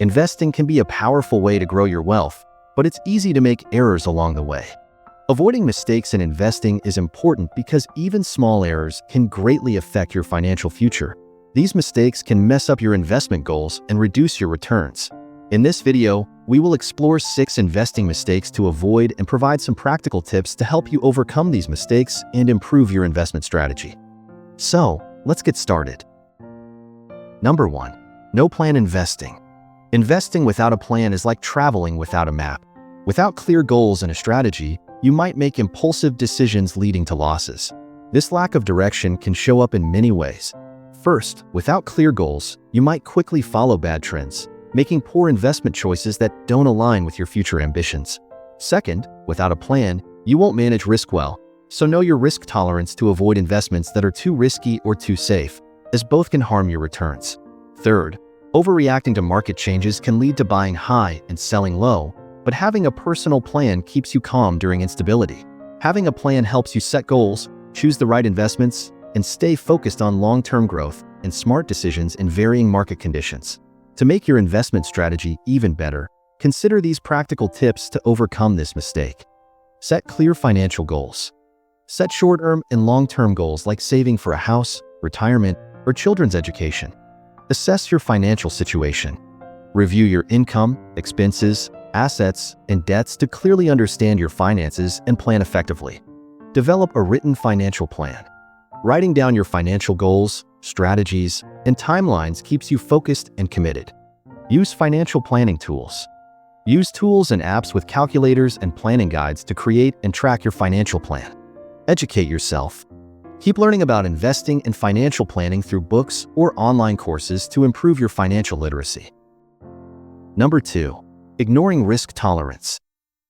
Investing can be a powerful way to grow your wealth, but it's easy to make errors along the way. Avoiding mistakes in investing is important because even small errors can greatly affect your financial future. These mistakes can mess up your investment goals and reduce your returns. In this video, we will explore 6 investing mistakes to avoid and provide some practical tips to help you overcome these mistakes and improve your investment strategy. So, let's get started. Number 1. No plan investing. Investing without a plan is like traveling without a map. Without clear goals and a strategy, you might make impulsive decisions leading to losses. This lack of direction can show up in many ways. First, without clear goals, you might quickly follow bad trends, making poor investment choices that don't align with your future ambitions. Second, without a plan, you won't manage risk well, so know your risk tolerance to avoid investments that are too risky or too safe, as both can harm your returns. Third, overreacting to market changes can lead to buying high and selling low, but having a personal plan keeps you calm during instability. Having a plan helps you set goals, choose the right investments, and stay focused on long-term growth and smart decisions in varying market conditions. To make your investment strategy even better, consider these practical tips to overcome this mistake. Set clear financial goals. Set short-term and long-term goals like saving for a house, retirement, or children's education. Assess your financial situation. Review your income, expenses, assets, and debts to clearly understand your finances and plan effectively. Develop a written financial plan. Writing down your financial goals, strategies, and timelines keeps you focused and committed. Use financial planning tools. Use tools and apps with calculators and planning guides to create and track your financial plan. Educate yourself. Keep learning about investing and financial planning through books or online courses to improve your financial literacy. Number 2. Ignoring risk tolerance.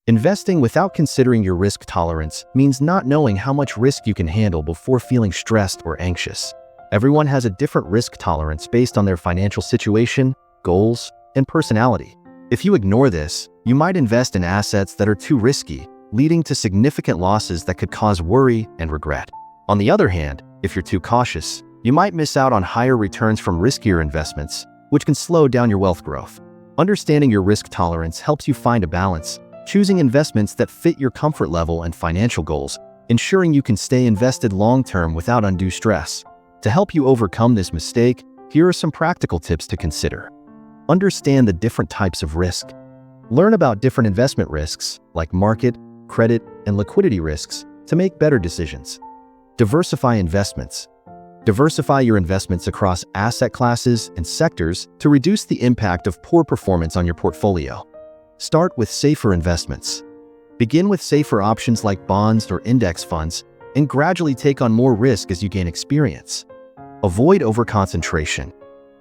Investing without considering your risk tolerance means not knowing how much risk you can handle before feeling stressed or anxious. Everyone has a different risk tolerance based on their financial situation, goals, and personality. If you ignore this, you might invest in assets that are too risky, leading to significant losses that could cause worry and regret. On the other hand, if you're too cautious, you might miss out on higher returns from riskier investments, which can slow down your wealth growth. Understanding your risk tolerance helps you find a balance, choosing investments that fit your comfort level and financial goals, ensuring you can stay invested long-term without undue stress. To help you overcome this mistake, here are some practical tips to consider. Understand the different types of risk. Learn about different investment risks, like market, credit, and liquidity risks, to make better decisions. Diversify investments. Diversify your investments across asset classes and sectors to reduce the impact of poor performance on your portfolio. Start with safer investments. Begin with safer options like bonds or index funds and gradually take on more risk as you gain experience. Avoid overconcentration.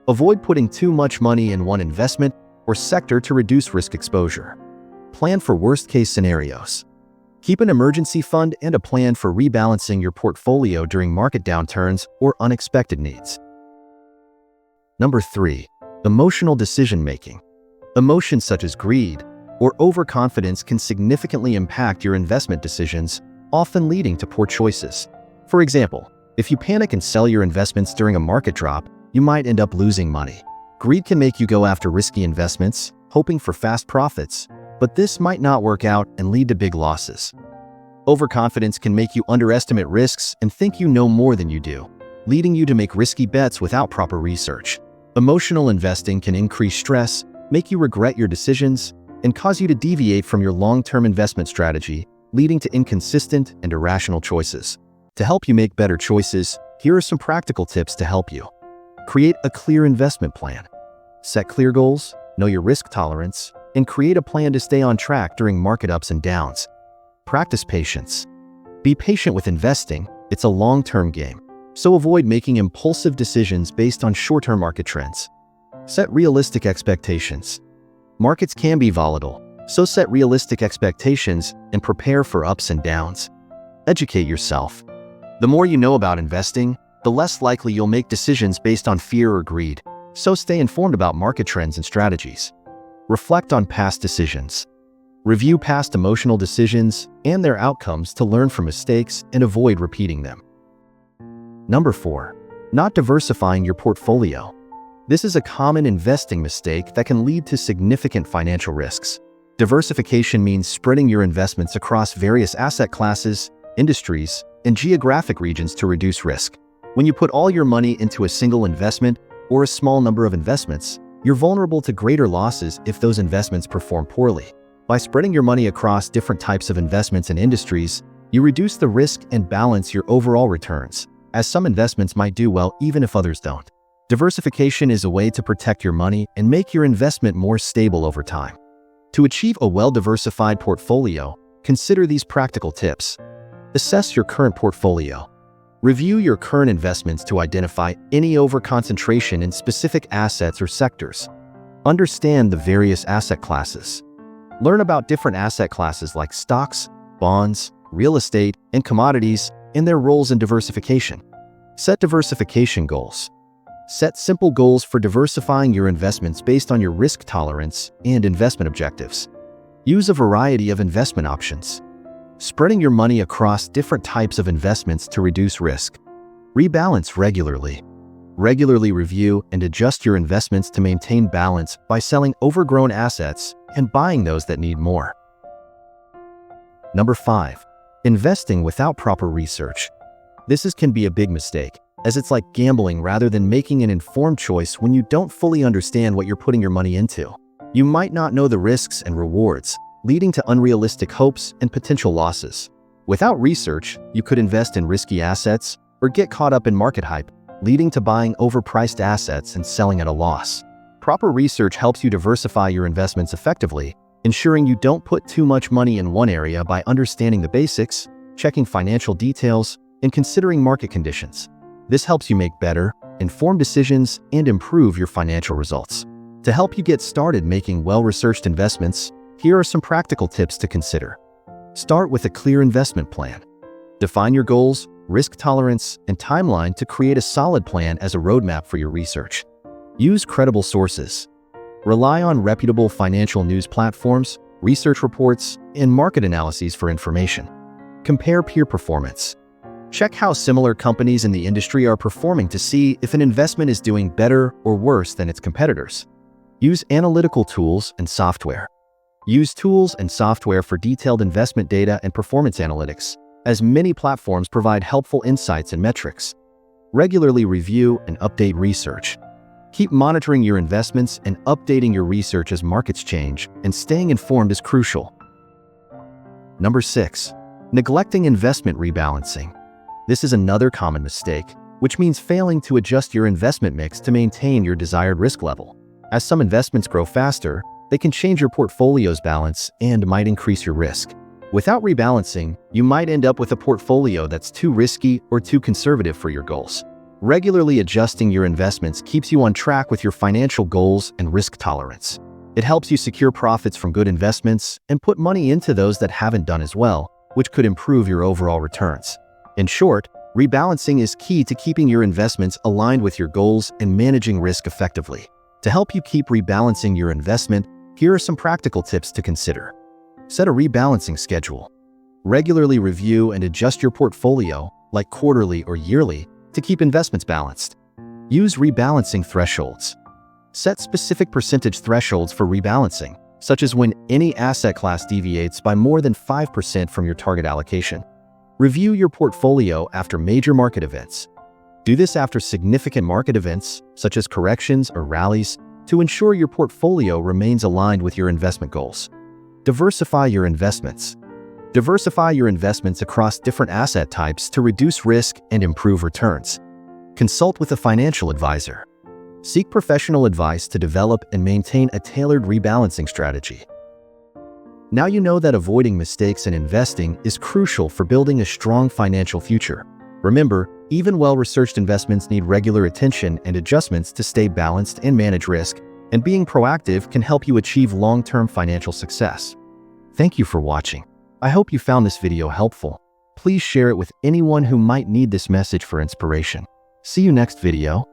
Avoid putting too much money in one investment or sector to reduce risk exposure. Plan for worst-case scenarios. Keep an emergency fund and a plan for rebalancing your portfolio during market downturns or unexpected needs. Number 3. Emotional decision-making. Emotions such as greed or overconfidence can significantly impact your investment decisions, often leading to poor choices. For example, if you panic and sell your investments during a market drop, you might end up losing money. Greed can make you go after risky investments, hoping for fast profits, but this might not work out and lead to big losses. Overconfidence can make you underestimate risks and think you know more than you do, leading you to make risky bets without proper research. Emotional investing can increase stress, make you regret your decisions, and cause you to deviate from your long-term investment strategy, leading to inconsistent and irrational choices. To help you make better choices, here are some practical tips to help you. Create a clear investment plan. Set clear goals, know your risk tolerance, and create a plan to stay on track during market ups and downs. Practice patience. Be patient with investing, it's a long-term game, so avoid making impulsive decisions based on short-term market trends. Set realistic expectations. Markets can be volatile, so set realistic expectations and prepare for ups and downs. Educate yourself. The more you know about investing, the less likely you'll make decisions based on fear or greed, so stay informed about market trends and strategies. Reflect on past decisions. Review past emotional decisions and their outcomes to learn from mistakes and avoid repeating them. Number 4. Not diversifying your portfolio. This is a common investing mistake that can lead to significant financial risks. Diversification means spreading your investments across various asset classes, industries, and geographic regions to reduce risk. When you put all your money into a single investment or a small number of investments, you're vulnerable to greater losses if those investments perform poorly. By spreading your money across different types of investments and industries, you reduce the risk and balance your overall returns, as some investments might do well even if others don't. Diversification is a way to protect your money and make your investment more stable over time. To achieve a well-diversified portfolio, consider these practical tips. Assess your current portfolio. Review your current investments to identify any over-concentration in specific assets or sectors. Understand the various asset classes. Learn about different asset classes like stocks, bonds, real estate, and commodities, and their roles in diversification. Set diversification goals. Set simple goals for diversifying your investments based on your risk tolerance and investment objectives. Use a variety of investment options. Spreading your money across different types of investments to reduce risk. Rebalance regularly. Regularly review and adjust your investments to maintain balance by selling overgrown assets and buying those that need more. Number 5. Investing without proper research. This can be a big mistake, as it's like gambling rather than making an informed choice when you don't fully understand what you're putting your money into. You might not know the risks and rewards, leading to unrealistic hopes and potential losses. Without research, you could invest in risky assets or get caught up in market hype, leading to buying overpriced assets and selling at a loss. Proper research helps you diversify your investments effectively, ensuring you don't put too much money in one area by understanding the basics, checking financial details, and considering market conditions. This helps you make better, informed decisions and improve your financial results. To help you get started making well-researched investments, here are some practical tips to consider. Start with a clear investment plan. Define your goals, risk tolerance, and timeline to create a solid plan as a roadmap for your research. Use credible sources. Rely on reputable financial news platforms, research reports, and market analyses for information. Compare peer performance. Check how similar companies in the industry are performing to see if an investment is doing better or worse than its competitors. Use analytical tools and software. Use tools and software for detailed investment data and performance analytics, as many platforms provide helpful insights and metrics. Regularly review and update research. Keep monitoring your investments and updating your research as markets change, and staying informed is crucial. Number 6. Neglecting investment rebalancing. This is another common mistake, which means failing to adjust your investment mix to maintain your desired risk level. As some investments grow faster, they can change your portfolio's balance and might increase your risk. Without rebalancing, you might end up with a portfolio that's too risky or too conservative for your goals. Regularly adjusting your investments keeps you on track with your financial goals and risk tolerance. It helps you secure profits from good investments and put money into those that haven't done as well, which could improve your overall returns. In short, rebalancing is key to keeping your investments aligned with your goals and managing risk effectively. To help you keep rebalancing your investment, here are some practical tips to consider. Set a rebalancing schedule. Regularly review and adjust your portfolio, like quarterly or yearly, to keep investments balanced. Use rebalancing thresholds. Set specific percentage thresholds for rebalancing, such as when any asset class deviates by more than 5% from your target allocation. Review your portfolio after major market events. Do this after significant market events, such as corrections or rallies, to ensure your portfolio remains aligned with your investment goals. Diversify your investments. Diversify your investments across different asset types to reduce risk and improve returns. Consult with a financial advisor. Seek professional advice to develop and maintain a tailored rebalancing strategy. Now you know that avoiding mistakes in investing is crucial for building a strong financial future. Remember, even well-researched investments need regular attention and adjustments to stay balanced and manage risk, and being proactive can help you achieve long-term financial success. Thank you for watching. I hope you found this video helpful. Please share it with anyone who might need this message for inspiration. See you next video.